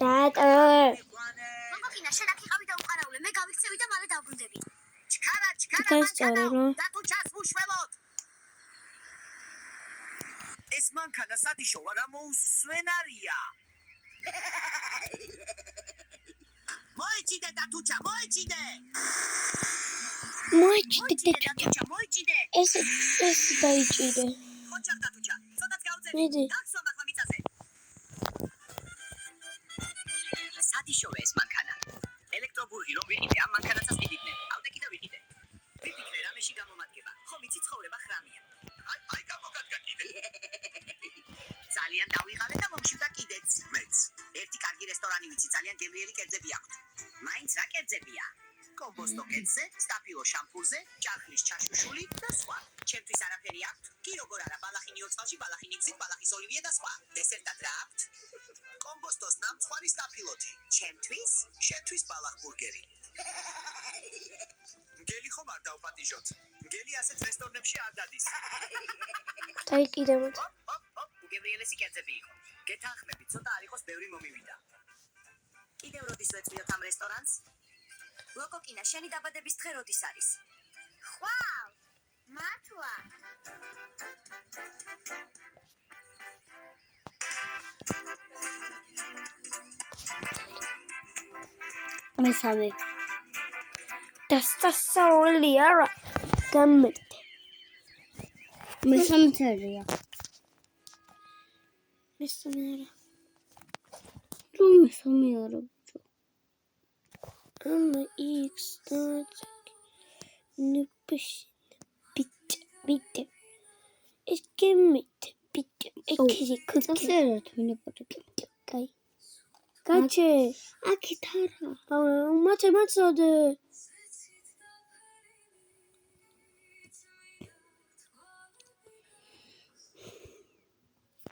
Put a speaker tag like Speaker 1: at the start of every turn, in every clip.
Speaker 1: რატო?
Speaker 2: მოკოკინა, შენ აქ იყავი და უყარავლე, მე გავიქცევი და მალე დავბრუნდები. ჩქარა, დათუჩას უშველოთ. ეს მანქანა სადიშოვა რა მოუსვენარია. მოიჭიდე დათუჩა, მოიჭიდე. მოიჭიდე.
Speaker 1: ეს დაიჭიდე.
Speaker 2: ხოჭარ დათუჩა, ცოტაც გავძები.
Speaker 1: მიდი.
Speaker 2: გახსოვ ახლა მიწაზე. სადიშოვა ეს მანქანა. ელექტრობურგი რომ ვიყიდე, ამ მანქანაცას ვიყიდნენ. ავდე კიდე ვიყიდე. ვიფიქრე რამეში გამომადგება. ხომ იცი ცხოვრება ხრამია. აი გამოგადგა კიდე. ძალიან დავიღალე და მომშვიდა კიდეც. მეც. ერთი კარგი რესტორანი ვიცი, ძალიან გემრიელი კერძები აქვთ. მაინც რა კერძებია? კომბოსტო კერძზე, სტაფილო შამპურზე, ჭარხლის ჩაშუშული და სხვა. ჩემთვის არაფერი აქვთ. კი როგორ არა, ბალახინი ოწყალში, ბალახინი გზით, ბალახის ოლივიე და სხვა. დესერტად რა აქვთ? კომბოსტოს ნამცხვარი სტაფილოთი. ჩემთვის, შენთვის ბალახ ბურგერი. გელი ხომ არ დავპატიჟოთ. გელი ასეთ რესტორნებში არ დადის.
Speaker 1: დაიჭიდე მოდი.
Speaker 2: უგემრიელესი კერძები იყო. გეთანხმებით, ცოტა არ იყოს ბევრი მომივიდა. კიდევ როდის ვეწვიოთ ამ რესტორანს? ლოკოკინა, შენი დაბადების დღე როდის არის? ხვალ! მართლა!
Speaker 1: მესამე. დასწავლი არა. გამეთე. მესამე წერია. მესამე არა. რომ მესამე არა. X bit. Es que mit bit. Kaçe. Akitara. Matematik.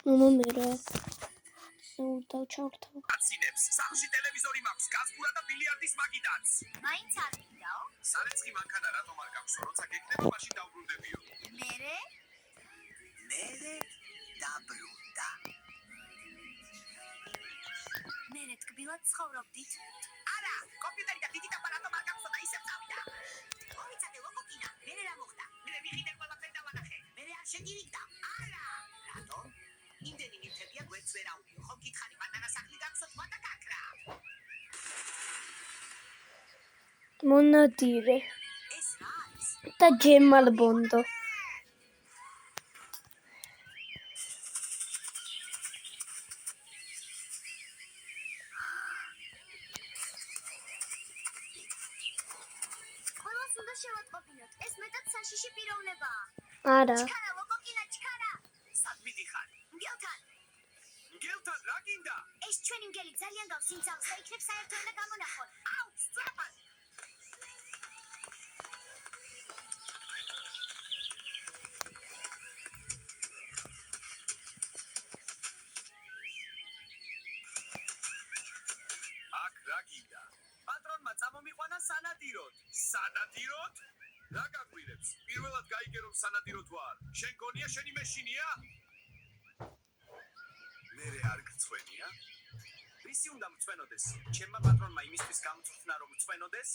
Speaker 1: Mama mera. დავჩავრთავ.
Speaker 2: აცინებს, სახლში ტელევიზორი მაქვს, გაზგურა და ბილიარდის მაგიდაც. მაინც არ გინდაო? სარეცხი მანქანა რატომ არ გაქვს, როცა გეკნები, მაშინ დავბრუნდებიო. მერე დაბრუნდა. მერე თკბილად ცხოვრობდით? არა, კომპიუტერი და დიდი ტაბა რატომ არ გაქვს და ისევ წავიდა. მომიცადე ლოკოკინა, მერე რა მოხდა? მერე ვიხიდე ყველაფერი დავანახე. მერე არ შეგირიგდა. არა, რატომ? იმდენი ნივთებია გვერდს ვერ აუვიო. ხომ გითხარი პატარა სახლი გაქვსოთ და გაქრა.
Speaker 1: მონადირე
Speaker 2: ეს რა არის?
Speaker 1: და ჯემალ ბონდო.
Speaker 2: ყველას უნდა შევატყობინოთ. ეს მეტად საშიში პიროვნებაა.
Speaker 1: არა.
Speaker 2: ჩქარა, ლოკოკინა, ჩქარა. სად მიდიხარ? მგელთან რა გინდა? ეს ჩვენი მგელი ძალიან გავს იმძავს და იქნებ საერთო ენა გამონახონ. აუ, სწრაფად. აქ რა გინდა? პატრონმა წამომიყვანა სანადიროდ. სანადიროდ? რა გაგვირებს? პირველად გაიგე რომ სანადიროდ ვარ. შენ გონია შენი მეშინია? მერე არ გწვენია? ვისი უნდა მწვენოდეს? ჩემმა პატრონმა იმისთვის გამწვნა რომ მწვენოდეს?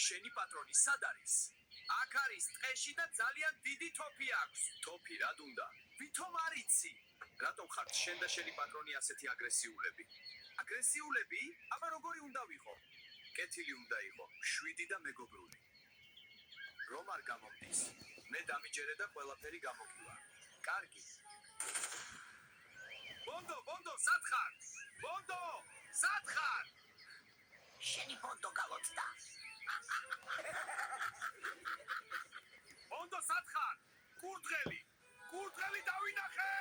Speaker 2: შენი პატრონი სად არის? აქ არის ტყეში და ძალიან დიდი თოფი აქვს. თოფი რად უნდა? ვითომ არ იცი? რატომ ხართ შენ და შენი პატრონი ასეთი აგრესიულები? აგრესიულები? აბა როგორი უნდა ვიყო? კეთილი უნდა იყო, შვიდი და მეგობრული. რომ არ გამომდის, მე დამიჯერე და ყველაფერი გამოგივა. კარგი. ბონდო, სად ხარ? ბონდო, სად ხარ? შენი ბონდო გალოცდა. ბონდო, სად ხარ? კურდღელი დავინახე!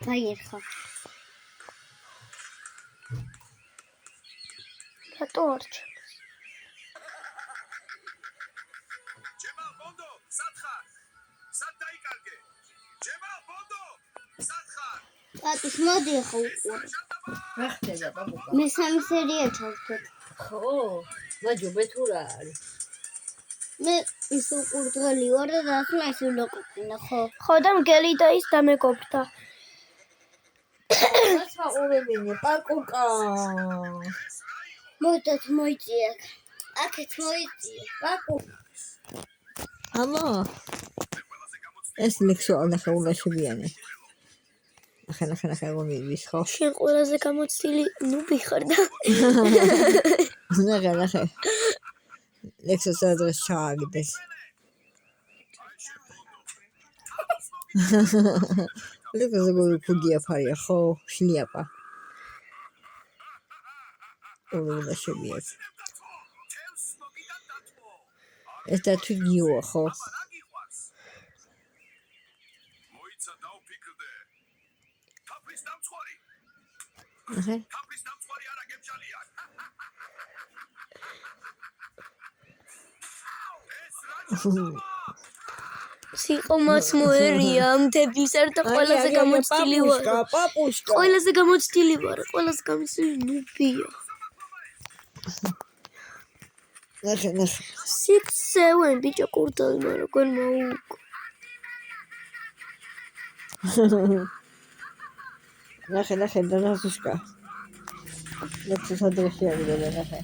Speaker 1: დაიერხა. რატო არ ჩანს?
Speaker 2: ჯემალ ბონდო, სად ხარ? სად დაიკარგე? ჯემალ ბონდო, სად ხარ?
Speaker 1: ატის მოდი ახლა უკვე.
Speaker 3: რა ხდება ბაბუკა?
Speaker 1: მესამე სერია ჩავთვეთ.
Speaker 3: ხო, ვაჯობე თუ რა არის?
Speaker 1: მე ის უყურდღელი ვარ და დასმა ის ვილოკოკინა ხო და მგელი და ის დამეგობრდა
Speaker 3: საყურებინე პაკუკა.
Speaker 1: მოდათ მოიწია აქეთ მოიწია
Speaker 3: პაკუ. აბა. ეს ლექსო ნახეულაშებიანი. ნახე გონივის ხო?
Speaker 1: შენ ყველაზე გამოცდილი ნუბი ხარ და
Speaker 3: ნახე. ლექსო სადღაც ჩააგდეს. ლექსო ზოგადად ქუდია ფარია ხო? შლიაპა. ულაშებიან. ეს და თუ გიოა ხო? ნახე.
Speaker 1: სიყომაც მოერია მთებისარ და ყველაზე გამოცდილი ვარ
Speaker 3: პაპუშკა.
Speaker 1: ყველაზე გამოცდილი ვარ ყველაზე გამოცდილი ნუბია
Speaker 3: ნახე.
Speaker 1: 6-7 ბიჭო კურდალი მაგრამ როგორ მოუგო
Speaker 3: ნახე დანასუშკა. ლექსო სადღაც შეაგდება ნახე.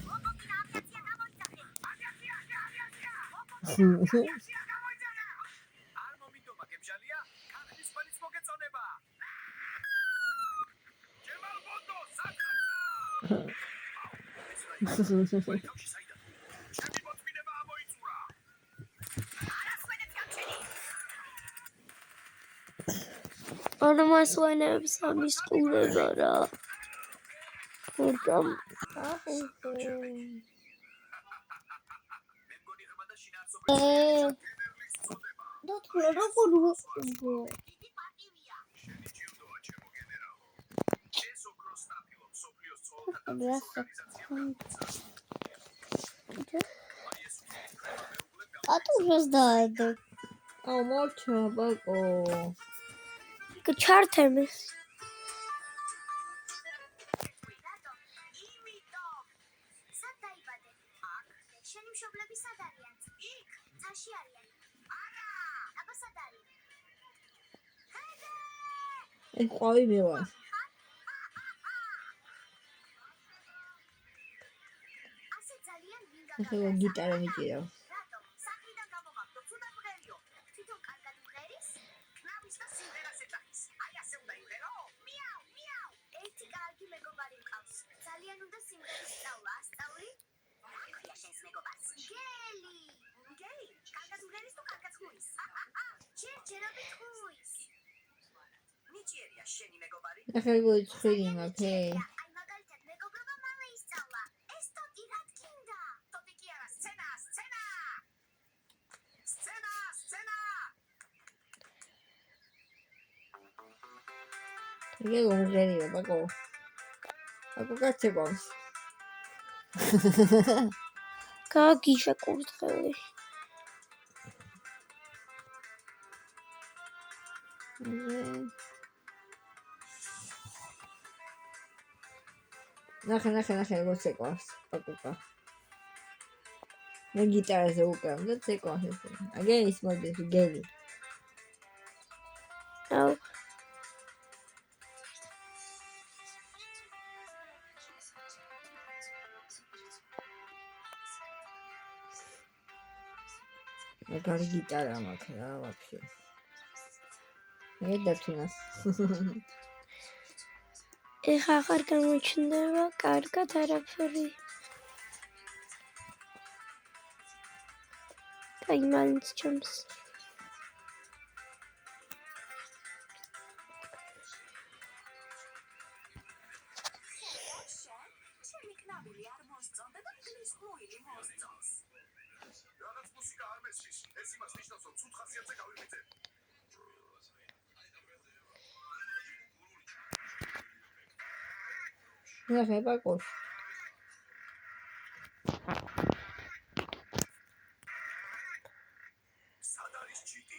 Speaker 1: ანამასვენებს ამის ყურება რა ხურდამ დათქმა როგორ ვიყო ატუშას დაადო
Speaker 3: აუ მოჩა ბაკო.
Speaker 1: ჩართემეს
Speaker 4: შენი მშობლები სად არიან? იქ, წაში არიან. არა, აბა სად არის?
Speaker 3: ეს ყვავი მე ვარ.
Speaker 4: ასე ძალიან მინდა
Speaker 3: ახლა გიტარა მიჭირავ.
Speaker 4: რატო? საქმიდან გამომაგდო, თუნდა მღერიო. თვითონ კარგად მღერის? ნავის და სიმღერას ეძახის. აი ასე უნდა იმღერო. მიაუ. ერთი კარგი მეგობარი მყავს. ძალიან უნდა სიმღერის სწავლა. ასწავლი? აქვია შენს მეგობარს. გელი. კარგად მღერის თუ კარგად ხუის? ჯერჯერობით ხუის.
Speaker 2: ნიჭიერია შენი მეგობარი.
Speaker 3: ახლა გოიცხრი მაქვს.
Speaker 4: აი მაგალითად მეგობრობა მალე ისწავლა. ეს ტოტი რა თქინდა?
Speaker 2: ტოტი კი არა, სცენა.
Speaker 3: იგი გონგერია ბაკო. აკუ კაცებავს.
Speaker 1: გაგიშა კურდღელი
Speaker 3: ნახე როგორც ეკავს პაკუკა. მე გიტარაზე უკრავ და ეკავს ეს. აგენ ის მოდის გელი.
Speaker 1: აუ
Speaker 3: მაგარი გიტარა მაქვს რა ვაფშე. მე დათუნა.
Speaker 1: ეხა აღარ გამოჩნდება კარგად არაფერი აი მაინც ჩემს
Speaker 2: შენი კნაბული არ მოსწონდა და მგლის ხუილი მოსწონს.
Speaker 5: რაღაც მუსიკა არ მესმის. ეს იმას ნიშნავს, რომ ცუდ ხასიათზე გავიმეწებ.
Speaker 3: ნახე ბაკო.
Speaker 5: სად არის ჩიტი?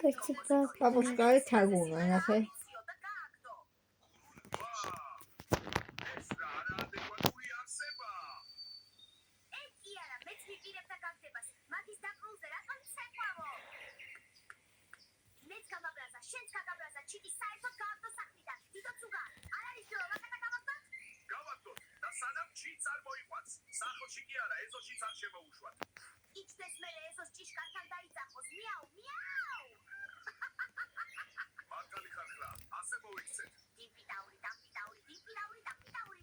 Speaker 1: კაცება.
Speaker 3: პაპუშკა არის თარგმნა, ნახე.
Speaker 4: ვიციო და გააგდო.
Speaker 5: ეს რა არაადეკვატური არსება.
Speaker 4: ეგ კი არა, მეც ვიპირებ და გაგდებას. მაგის დაკრულზე რატომ ცეკვავო? მეც გამაბრაზა, შენც გაგაბრაზა, ჩიტი საერთოდ გააგდო სახლიდან. თვითონ ცუგა, არ არის ძრო, მაგათა გავაგდოთ?
Speaker 5: გავაგდოთ და სანამ ჩიც არ მოიყვანს. სახლში კი არა, ეზოშიც არ შემოუშვათ.
Speaker 4: იჩდეს მერე ეზოს ჭიშკართან დაიძახოს. მიაუ, მიაუ!
Speaker 5: მართალი ხარ ხლა, ასე მოვიქცეთ.
Speaker 4: დიმპიდაური, დამპიდაური, დიმპიდაური, დამპიდაური.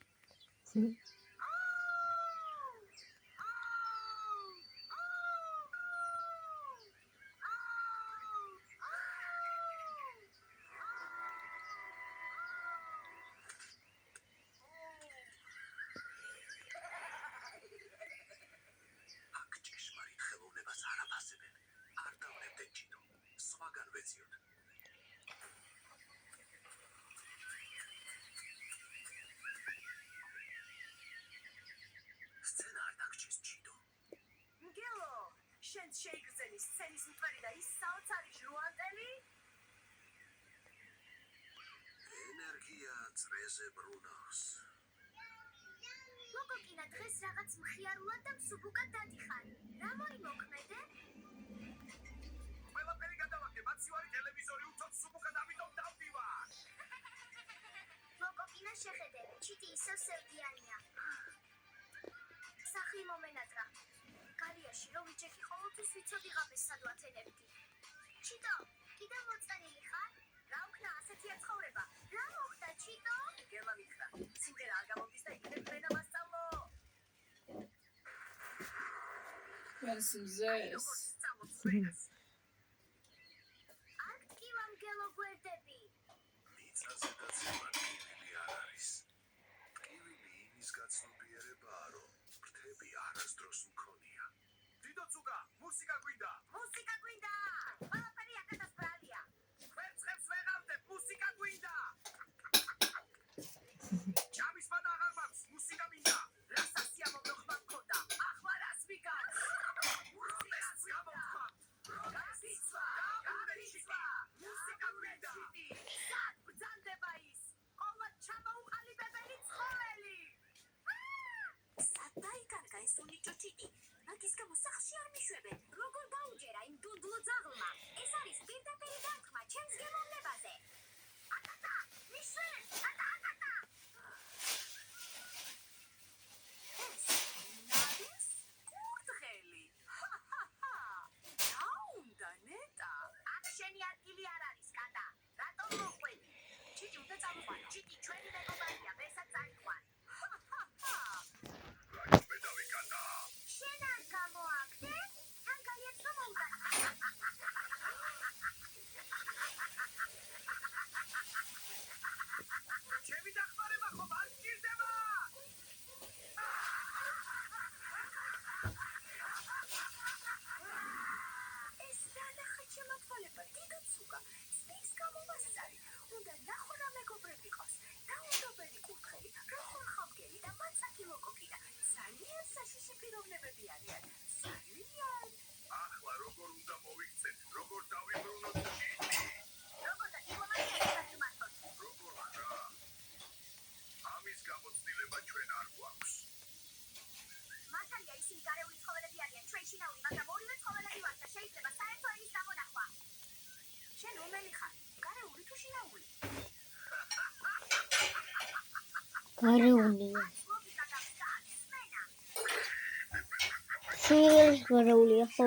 Speaker 5: აქ ჭეშმარიტ ხელოვნებას არ აფასებენ. არ დავნებდეთ ჭიდო. სხვაგან ვეციოთ. სცენა არ დაგჭირს ჭიდო.
Speaker 4: მგელო, შენც შეიგრძენი სცენის მტვერი და ის საოცარი ჟუანტელი?
Speaker 5: ენერგია წრეზე ბრუნავს.
Speaker 4: ლოკოკინა დღეს რაღაც მხიარულად და მსუბუქად დადიხარ. რა მოიმოქმედე?
Speaker 5: ყველაფერი გადავაგდე, მაცივარი ტელევიზორი უცოდ სუბუქად, ამიტომ დავდივარ.
Speaker 4: ლოკოკინა შეხედე, ჩიტი ისევ სევდიანია. სახლი მომენატრა. გალიაში რომ ვიჭექი ყოველთვის ვიცოდი ღამეს სად ვათენებდი. ჩიტო, კიდევ მოწყენილი ხარ? რა უქნა ასეთია ცხოვრება? რა მოხდა ჩიტო? გერმა მითხრა, სიმღერა არ გამომდის და იქნებ ფრენა მასწავლო.
Speaker 3: ეს მზეს.
Speaker 4: სწავლობს ფრენას. არ გკივა მგელო გვერდები.
Speaker 5: მიწაზედაც მარტივილი არ არის. ტკივილი იმის გაცნობიერებაა, რომ ფრთები არასდროს მქონია. დიდო ცუგა, მუსიკა გვინდა.
Speaker 4: მუსიკა გვინდა! ყველაფერი აკეთოს ბრალია.
Speaker 5: ხერცხებს ვეღავდებ, მუსიკა გვინდა. ჭამის მად აღარ მაქვს, მუსიკა მინდა.
Speaker 4: რა სასიამოვნო ხმა მქონდა. ახლა რას ვიგაც?
Speaker 5: როდესაც გამოვხმ.
Speaker 4: გასიცვა!
Speaker 5: მუსიკა გვინდა.
Speaker 4: სად ბრძანდება ის? ყოლა ჩამოუყალიბებელი ცხოველი! სად დაიკარგა ეს უნიჭო ჩიტი? მაგის გამო სახლში არ მიშვებენ. როგორ დაუჯერა იმ დუნდლო ძაღლმა? ეს არის პირდაპირი დარტყმა ჩემს გემოვნებაზე. ატატა! მიშვენ! ატატა! ეს ნადის კურდღელი. დაუნდა ნეტა. აქ შენი ადგილი არ არის, კატა. რატომ მოყვები? ჩიტი უნდა წამოყვანო. ჩიტი ჩვენი მეგობარია, ვერსაც წაიყვან.
Speaker 5: რაიმე დავიკატა.
Speaker 4: შენ არ გამოაგდე? თან გაიაცნო მომდან.
Speaker 5: ჩემი დახმარება ხომ არ გჭირდება?
Speaker 4: ეს რანახა შემოთვალება, დიდო ცუგა. სპინს გამომასწარი. უნდა ნახო რა მეგობრები ყავს. დაუნდობელი კურდღელი, როხორ ხამგელი და მაცაკი ლოკოკინა. ძალიან საშიში პიროვნებები არიან. ძალიან.
Speaker 5: ახლა როგორ უნდა მოვიქცეთ, როგორ დავიბრუნოთ ჭიტი?
Speaker 4: როგორ და დიპლომატიას გაგიმართოთ?
Speaker 5: როგორ ხარ? ამის გამოცდილება ჩვენ არ გვაქვს.
Speaker 4: მართალია ისინი გარეული ცხოველები არიან, ჩვენ შინაური, მაგრამ ორივე ცხოველები ვართ და შეიძლება საერთო ენის გამონახვა. შენ რომელი ხარ? გარეული თუ შინაური?
Speaker 1: გარეულია.
Speaker 4: ლოგიკა და მსგავსი სმენა.
Speaker 1: სულ გარეულია ხო?